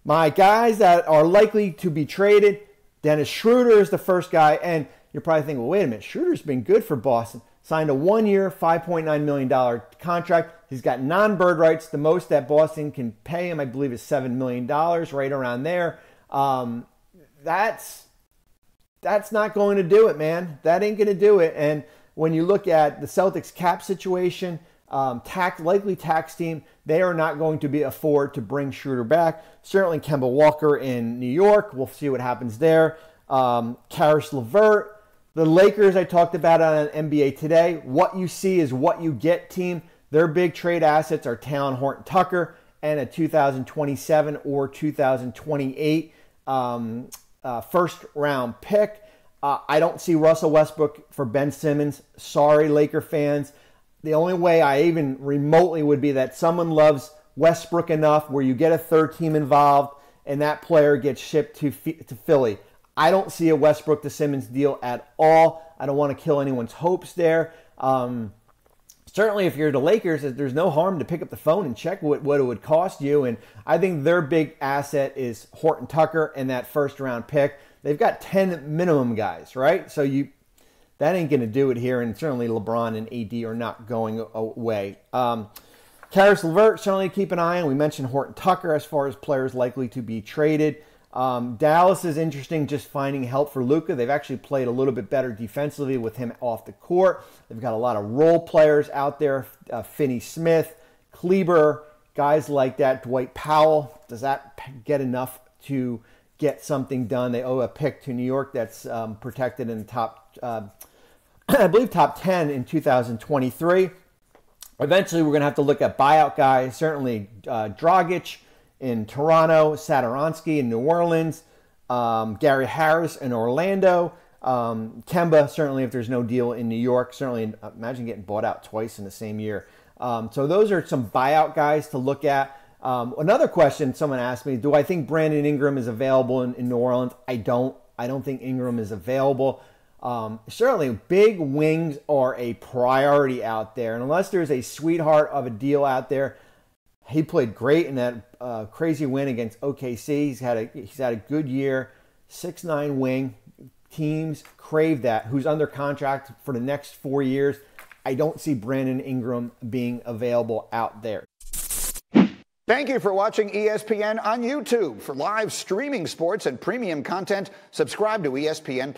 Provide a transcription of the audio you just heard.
My guys that are likely to be traded, Dennis Schroder is the first guy. And you're probably thinking, well, wait a minute, Schroeder's been good for Boston. Signed a 1-year, $5.9 million contract. He's got non-bird rights. The most that Boston can pay him, I believe, is $7 million, right around there. That's not going to do it, man. That ain't going to do it. And when you look at the Celtics cap situation, likely tax team, they are not going to afford to bring Schroeder back. Certainly Kemba Walker in New York. We'll see what happens there. Karis LeVert. The Lakers I talked about on NBA Today. What you see is what you get team. Their big trade assets are Talon Horton-Tucker and a 2027 or 2028 first round pick. I don't see Russell Westbrook for Ben Simmons. Sorry, Laker fans. The only way I even remotely would be that someone loves Westbrook enough where you get a third team involved and that player gets shipped to Philly. I don't see a Westbrook to Simmons deal at all. I don't want to kill anyone's hopes there. Certainly, if you're the Lakers, there's no harm to pick up the phone and check what it would cost you. And I think their big asset is Horton-Tucker and that first-round pick. They've got 10 minimum guys, right? So that ain't going to do it here. And certainly LeBron and AD are not going away. Karis LeVert, certainly keep an eye on. We mentioned Horton-Tucker as far as players likely to be traded. Dallas is interesting, just finding help for Luka. They've actually played a little bit better defensively with him off the court. They've got a lot of role players out there. Finney-Smith, Kleber, guys like that. Dwight Powell. Does that get enough to get something done? They owe a pick to New York that's protected in the top, I believe, top 10 in 2023. Eventually, we're going to have to look at buyout guys. Certainly, Dragic in Toronto, Satoransky in New Orleans, Gary Harris in Orlando, Kemba, certainly if there's no deal in New York, certainly imagine getting bought out twice in the same year. So those are some buyout guys to look at. Another question someone asked me, do I think Brandon Ingram is available in New Orleans? I don't think Ingram is available. Certainly big wings are a priority out there. And unless there's a sweetheart of a deal out there, he played great in that crazy win against OKC. He's had a good year. 6'9" wing. Teams crave that. Who's under contract for the next 4 years. I don't see Brandon Ingram being available out there. Thank you for watching ESPN on YouTube. For live streaming sports and premium content, subscribe to ESPN+.